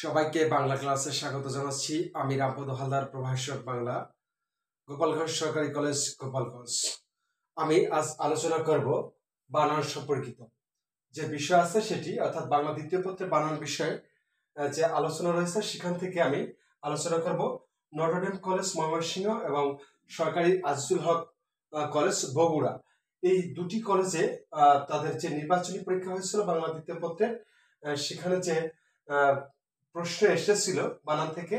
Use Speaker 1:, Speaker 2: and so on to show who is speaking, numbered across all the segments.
Speaker 1: সবাইকে বাংলা ক্লাসে স্বাগত জানাচ্ছি। আমি রামপদ হালদার, প্রভাষক বাংলা, গোপালগঞ্জ সরকারি কলেজ, গোপালগঞ্জ। আমি আজ আলোচনা করব বানান সম্পর্কিত যে বিষয় আছে সেটি, অর্থাৎ বাংলা দ্বিতীয় পত্রে বানান বিষয়ে যে আলোচনা রয়েছে সেখান থেকে আমি আলোচনা করব নটর ডেম কলেজ ময়মনসিংহ এবং সরকারি আজিজুল হক কলেজ বগুড়া, এই দুটি কলেজে তাদের যে নির্বাচনী পরীক্ষা হয়েছিল বাংলা দ্বিতীয় পত্রে, সেখানে যে প্রশ্ন এসেছিল বানান থেকে,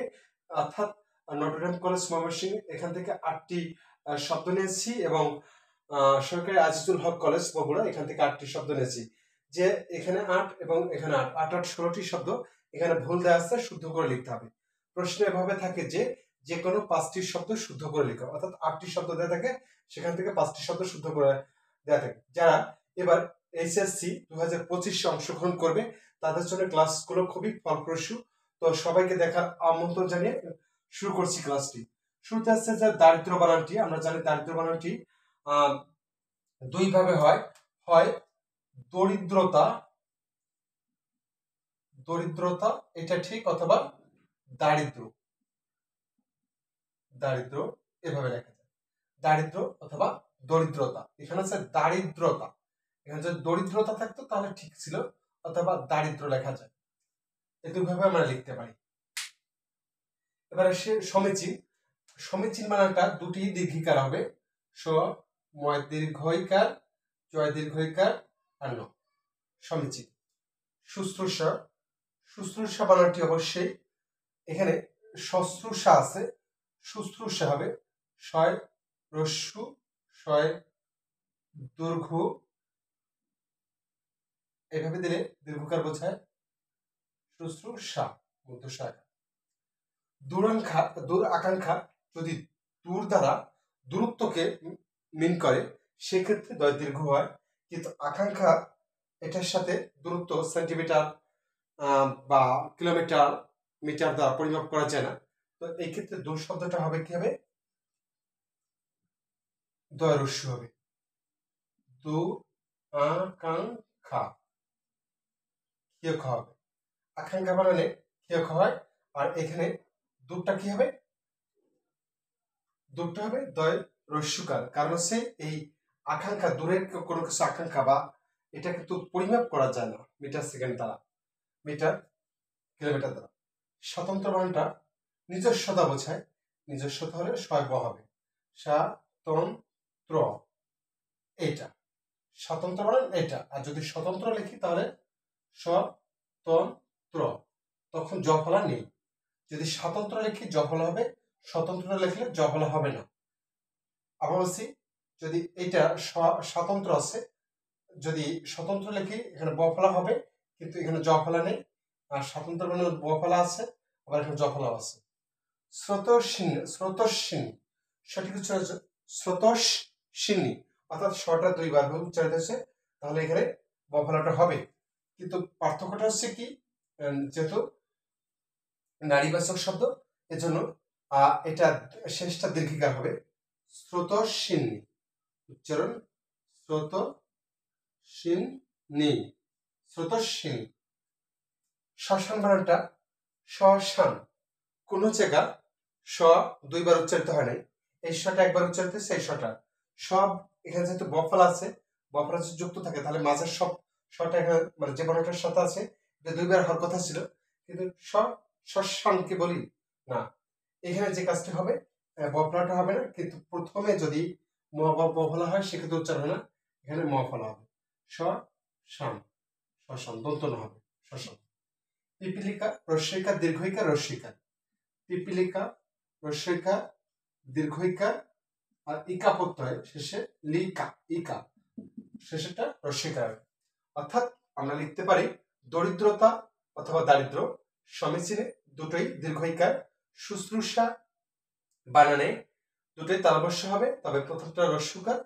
Speaker 1: অর্থাৎ নটর ডেম কলেজ ময়মনসিংহ এখান থেকে 8টি শব্দ নিয়েছি এবং সরকারি আজিজুল হক কলেজ বগুড়া এখান থেকে 8টি শব্দ নিয়েছি। যে এখানে 8 এবং এখানে 8 8 8 16টি শব্দ এখানে ভুল দেওয়া আছে, শুদ্ধ করে লিখতে হবে। প্রশ্ন এভাবে থাকে যে যে কোনো 5টি শব্দ শুদ্ধ করে লিখো, অর্থাৎ 8টি শব্দ দেওয়া থাকে, সেখান থেকে 5টি শব্দ শুদ্ধ করে দেওয়া থাকে। যারা এবার এইচএসসি 2025 অংশগ্রহণ করবে তাদের জন্য ক্লাসগুলো খুবই ফলপ্রসূ। তো সবাইকে দেখার আমন্ত্রণ জানিয়ে শুরু করছি ক্লাসটি। শুরুতে আসছে যে দারিদ্র বানানটি। আমরা জানি দারিদ্র বানানটি দুই ভাবে হয়, হয় দরিদ্রতা, দরিদ্রতা এটা ঠিক, অথবা দারিদ্র, দারিদ্র এভাবে লেখা যায়, দারিদ্র অথবা দরিদ্রতা। এখানে আছে দারিদ্রতা, এখানে যদি দরিদ্রতা থাকতো তাহলে ঠিক ছিল, অথবা দারিদ্র লেখা যায়, এই দুইভাবে আমরা লিখতে পারি। এবারে সে সমীচীন, সমীচীন বানানটা দুটি দীর্ঘিকার হবে, স ময় দীর্ঘইকার, জয় দীর্ঘইকার আর ন, সমীচীন। শুশ্রূষা, শুশ্রূষা বানানটি অবশ্যই এখানে শুশ্রূষা আছে, শুশ্রূষা হবে শয় রস্যু শয় দীর্ঘ, এভাবে দিলে দীর্ঘকার বোঝায়, শুশ্রূষা মধ্যসায়। দূরাকাঙ্ক্ষা, দূর আকাঙ্ক্ষা যদি দূর দ্বারা দূরত্বকে মিন করে সেক্ষেত্রে দয় দীর্ঘ হয়, কিন্তু আকাঙ্ক্ষা এটার সাথে দূরত্ব সেন্টিমিটার বা কিলোমিটার মিটার দ্বারা পরিমাপ করা যায় না। তো এই ক্ষেত্রে দূর শব্দটা হবে কি হবে, দয় রস্য হবে, দু আকাঙ্ক্ষা, কিয়ক হবে, আকাঙ্ক্ষা বানানে কিয়ক হয়, আর এখানে দূরটা কি হবে, দূরটা হবে দয় রস্যকার। কারণ হচ্ছে এই আকাঙ্ক্ষা, দূরের কোনো কিছু আকাঙ্ক্ষা বা এটা কিন্তু পরিমাপ করা যায় না মিটার সেকেন্ড দ্বারা, মিটার কিলোমিটার দ্বারা। স্বতন্ত্র বানানটা নিজস্বতা বোঝায়, নিজস্বতা হলে শয় ব হবে, স্বাতন্ত্র, এটা স্বতন্ত্র বানান এটা। আর যদি স্বতন্ত্র লিখি তাহলে স্বতন্ত্র, তখন জফলা নেই। যদি স্বতন্ত্র লিখি জফলা হবে, স্বতন্ত্র লিখলে জফলা হবে না। আবার বলছি, যদি এটা স্বতন্ত্র আছে, যদি স্বতন্ত্র লিখি এখানে বফলা হবে, কিন্তু এখানে জফলা নেই। আর স্বতন্ত্র মানে বফলা আছে, আবার এখানে জফলাও আছে। স্রোতস্বিনী, স্রোতস্বিনী সঠিক উচ্চারণ হচ্ছে স্রোতস্বিনী, অর্থাৎ শটা দুইবার উচ্চারিত হচ্ছে, তাহলে এখানে বফলাটা হবে। কিন্তু পার্থক্যটা হচ্ছে কি, যেহেতু নারীবাচক শব্দ এজন্য এটা শেষটা দীর্ঘিকার হবে, স্রোতস্বিনী উচ্চারণ স্রোতস্বিনী, স্রোতস্বিনী। শ্মশান বানানটা শ্মশান, কোন জায়গা স দুইবার উচ্চারিত হয় নাই, এই শটা একবার উচ্চারিত হচ্ছে, এই শটা সব এখানে যেহেতু বফলা আছে, বফলা যদি যুক্ত থাকে তাহলে মাঝের সব শটা এখানে মানে যে বর্ণটার সাথে আছে এটা দুইবার হওয়ার কথা ছিল, কিন্তু শ্মশানকে বলি না, এখানে যে কাজটা হবে বফলাটা হবে না, কিন্তু প্রথমে যদি বফলা হয় সেক্ষেত্রে উচ্চারণ হয় না, এখানে মফলা হবে, শ্মশান, শ্মশান দন্ত না হবে, শ্মশান। পিপিলিকা রস্যইকার দীর্ঘইকার রস্যইকার, পিপিলিকা রস্যইকার দীর্ঘইকার আর ইকা প্রত্যয় শেষে লিকা, ইকা শেষেরটা রস্যইকার। অর্থাৎ আমরা লিখতে পারি দরিদ্রতা অথবা দারিদ্র, সমীচীনে দুটোই দীর্ঘইকার, শুশ্রূষা বানানে দুটোই তালবস্য হবে, তবে প্রথমটা রস্যকার,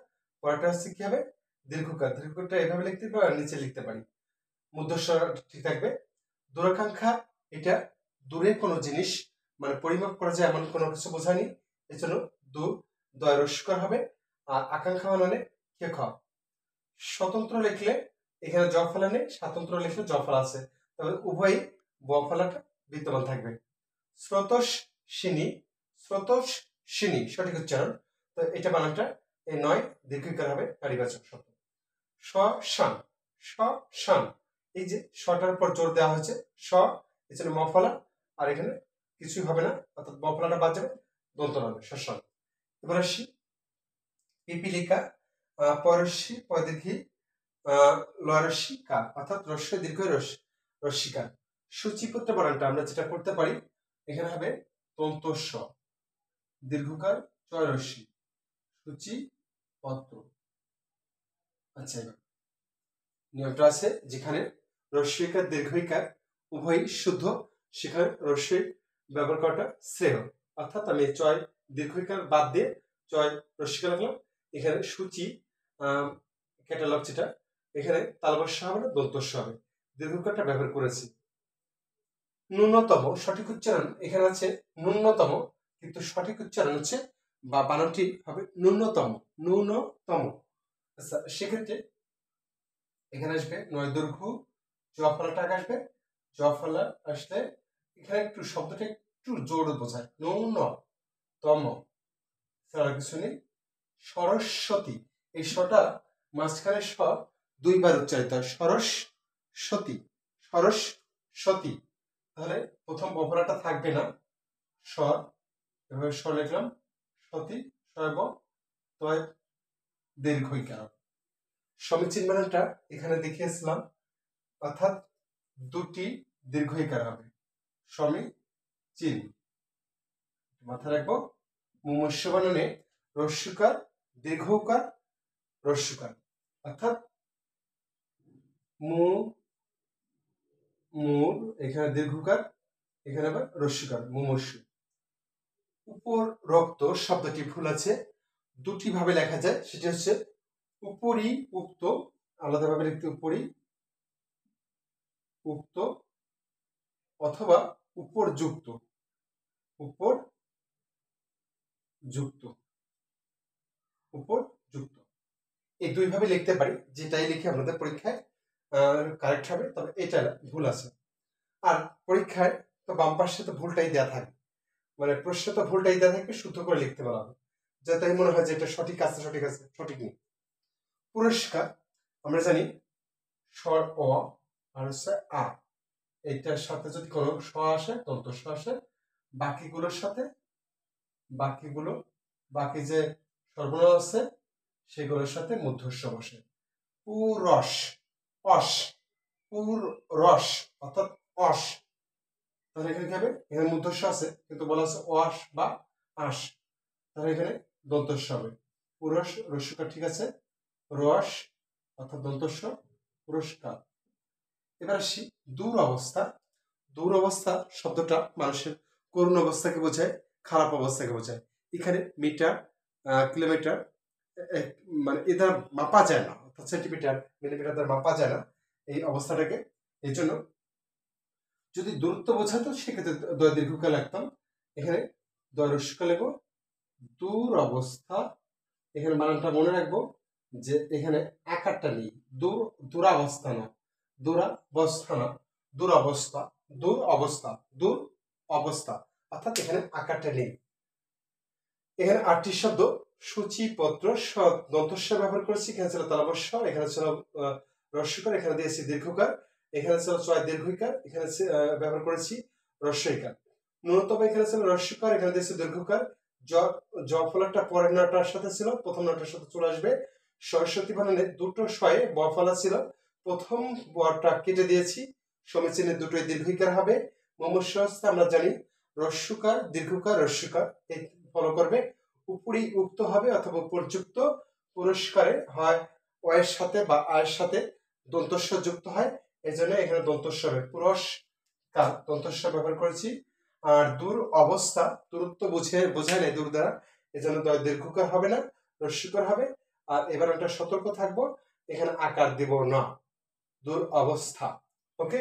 Speaker 1: পরেরটা হচ্ছে কি হবে দীর্ঘকার। দীর্ঘকারটা এভাবে লিখতে পারি আর নিচে লিখতে পারি, মধ্যস্বর ঠিক থাকবে। দূরাকাঙ্ক্ষা এটা দূরে কোনো জিনিস মানে পরিমাপ করা যায় এমন কোনো কিছু বোঝায়নি, এই জন্য দয় রস্যকার হবে। আর আকাঙ্ক্ষা বানানে কে খ। স্বতন্ত্র লিখলে এখানে জফলা নেই, স্বাতন্ত্র লিখলে জফলা আছে, তবে উভয়ই বফলাটা বিদ্যমান থাকবে। স্রোতস্বিনী, স্রোতস্বিনী সঠিক উচ্চারণ। তো এটা বানানটা এই ৯ দীর্ঘিকার হবে নারীবাচক শব্দ। শ্মশান, শ্মশান, এই যে শটার পর জোর দেওয়া হয়েছে, স এখানে মফলা, আর এখানে কিছুই হবে না, অর্থাৎ মফলাটা বাদ যাবে, দন্ত হবে, শ্মশান। এবার আসি পিপিলিকা, পরস্বী পদীর্ঘী লরস্বীকা, অর্থাৎ রস্য দীর্ঘ রস্যিকা। সূচিপত্র বানানটা আমরা যেটা করতে পারি, এখানে হবে দন্ত স দীর্ঘকার চয়রস্যি, সূচিপত্র। আচ্ছা, এবার নিয়মটা আছে যেখানে রস্যইকার দীর্ঘইকার উভয়ই শুদ্ধ, সেখানে রস্যই ব্যবহার করাটা শ্রেয়। অর্থাৎ আমি চয় দীর্ঘইকার বাদ দিয়ে চয় রস্যিকা রাখলাম। এখানে সূচি ক্যাটালগ যেটা, এখানে তালবস্য হবে না, দন্তস্য হবে, দীর্ঘকারটা ব্যবহার করেছি। ন্যূনতম সঠিক উচ্চারণ এখানে আছে ন্যূনতম, কিন্তু সঠিক উচ্চারণ হচ্ছে বা বানানটি হবে ন্যূনতম, ন্যূনতম। আচ্ছা, সেক্ষেত্রে এখানে আসবে ৯ দৈর্ঘ্য, জফলাটা আগে আসবে, জফলা আসলে এখানে একটু শব্দটা একটু জোর বোঝায়, ন্যূনতম, ছাড়া কিছু নেই। সরস্বতী, এই স্বটা মাঝখানে স দুইবার উচ্চারিত হয়, সরস্বতী, সরস্বতী। তাহলে প্রথম বফলাটা থাকবে না, স্বর এভাবে স্বর লিখলাম, সতী শৈব তয় দীর্ঘইকার। সমীচীন বানানটা এখানে দেখিয়েছিলাম, অর্থাৎ দুটি দীর্ঘইকার হবে, সমীচীন। মাথায় রাখবো, মুমূর্ষ বানানে রস্যকার দীর্ঘকার রস্যকার, অর্থাৎ মু মূল এখানে দীর্ঘকার, এখানে আবার রস্যকার, মুমূর্ষ। উপরোক্ত শব্দটি ভুল আছে, দুটি ভাবে লেখা যায়, সেটি হচ্ছে উপরি উক্ত, আলাদাভাবে লিখতে উপরি উক্ত, অথবা উপরযুক্ত, উপরযুক্ত, উপরযুক্ত, এই দুই ভাবে লিখতে পারি, যেটাই লিখে আপনাদের পরীক্ষায় কারেক্ট হবে, তবে এটা ভুল আছে। আর পরীক্ষায় তো বাম পাশে তো ভুলটাই দেওয়া থাকবে, মানে প্রশ্ন তো ভুলটাই দেওয়া থাকবে, শুদ্ধ করে লিখতে বলা হবে, যাতে মনে হয় যে এটা সঠিক আছে, সঠিক আছে, সঠিক নেই। পুরস্কার আমরা জানি স্বর অ আর হচ্ছে আ, এইটার সাথে যদি কোনো স আসে, দন্ত স আসে, বাকিগুলোর সাথে বাকি যে স্বরগুলো আছে সেগুলোর সাথে মূর্ধন্য বসে। পুরস, অস, পুরস, অর্থাৎ অস। তাহলে এখানে কি হবে, এখানে মূর্ধন্য আছে কিন্তু বলা আছে অস বা আস, তাহলে এখানে দন্তস্ব হবে, পুরস রস্যকার, ঠিক আছে, রস অর্থাৎ দন্তস্ব, পুরস্কার। এবার আসি দূর অবস্থা। দূর অবস্থা শব্দটা মানুষের করুণ অবস্থাকে বোঝায়, খারাপ অবস্থাকে বোঝায়। এখানে মিটার, কিলোমিটার, মানে এ দ্বারা মাপা যায় না, অর্থাৎ সেন্টিমিটার মিলিমিটার দ্বারা মাপা যায় না এই অবস্থাটাকে। এই জন্য যদি দূরত্ব বোঝাতো সেক্ষেত্রে দয় দীর্ঘকাল লাগতাম, এখানে দয় রস্যকাল লিখবো, দূর অবস্থা। এখানে বানানটা মনে রাখবো যে এখানে আকারটা নেই, দূরাবস্থা না, দূরাবস্থা না, দূরবস্থা, দূর অবস্থা, দূর অবস্থা, অর্থাৎ এখানে আকারটা নেই। এখানে ৮টি শব্দ সূচিপত্র দন্তস্ব ব্যবহার করেছি, এখানে ছিল তালবস্য, এখানে ছিল রস্যকার, এখানে দিয়েছি দীর্ঘকার, এখানে ছিল চয় দীর্ঘইকার, এখানে ব্যবহার করেছি রস্যইকার। ন্যূনতম এখানে ছিল রস্যকার, এখানে দিয়েছি দীর্ঘকার, জ ফলাটা পরের নাটার সাথে ছিল, প্রথম নাটার সাথে চলে আসবে। সরস্বতী বানানে দুটো শয়ে ব ফলা ছিল, প্রথম বটা কেটে দিয়েছি, সমীচীনের দুটোই দীর্ঘইকার হবে। মুমূর্ষ হস্তে আমরা জানি রস্যকার দীর্ঘকার রস্যকার, এই ফলো করবে। উপরি উক্ত হবে অথবা উপরযুক্ত, পুরস্কারে হয় অয়ের সাথে বা আয়ের সাথে দন্তস্ব যুক্ত হয়, এই জন্য এখানে দন্তস্ব হবে, পুরস্কার দন্তস্ব ব্যবহার করেছি। আর দূর অবস্থা, দূরত্ব বোঝায় নাই দূর দ্বারা, এই জন্য দীর্ঘকার হবে না, রস্যকার হবে। আর এবার একটা সতর্ক থাকবো, এখানে আকার দিব না, দূর অবস্থা। ওকে,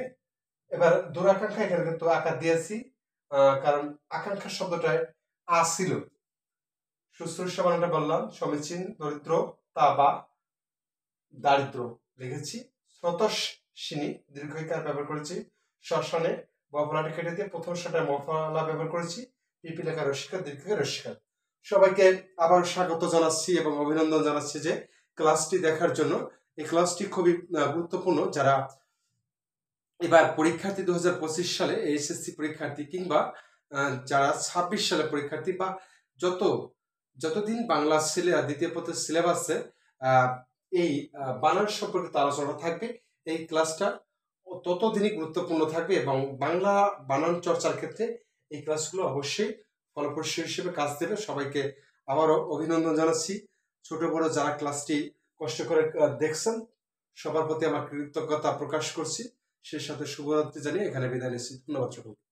Speaker 1: এবার দূরাকাঙ্ক্ষা, এখানে কিন্তু আকার দিয়েছি, কারণ আকাঙ্ক্ষা শব্দটায় আ ছিল। শুশ্রূষা বানানটা বললাম, সমীচীন দরিদ্র তা বা দারিদ্র লিখেছি। স্রোতস্বিনী দীর্ঘইকার ব্যবহার করেছি, শ্মশানে বফলাটা কেটে দিয়ে প্রথম শটায় মফলা ব্যবহার করেছি, পিপি লেখা রস্যিকার দীর্ঘ রস্যিকার। সবাইকে আবার স্বাগত জানাচ্ছি এবং অভিনন্দন জানাচ্ছি যে ক্লাসটি দেখার জন্য। এই ক্লাসটি খুবই গুরুত্বপূর্ণ। যারা এবার পরীক্ষার্থী 2025 সালে এইচএসসি পরীক্ষার্থী কিংবা যারা 26 সালে পরীক্ষার্থী বা যতদিন বাংলা দ্বিতীয় পত্রের সিলেবাসে এই বানান সম্পর্কিত আলোচনা থাকবে, এই ক্লাসটা ততদিনই গুরুত্বপূর্ণ থাকবে এবং বাংলা বানান চর্চার ক্ষেত্রে এই ক্লাসগুলো অবশ্যই ফলপ্রসূ হিসেবে কাজ দেবে। সবাইকে আবারও অভিনন্দন জানাচ্ছি। ছোট বড় যারা ক্লাসটি কষ্ট করে দেখছেন সবার প্রতি আমার কৃতজ্ঞতা প্রকাশ করছি। সেই সাথে শুভরাত্রি জানিয়ে এখানে বিদায় নিচ্ছি। ধন্যবাদ সকলকে।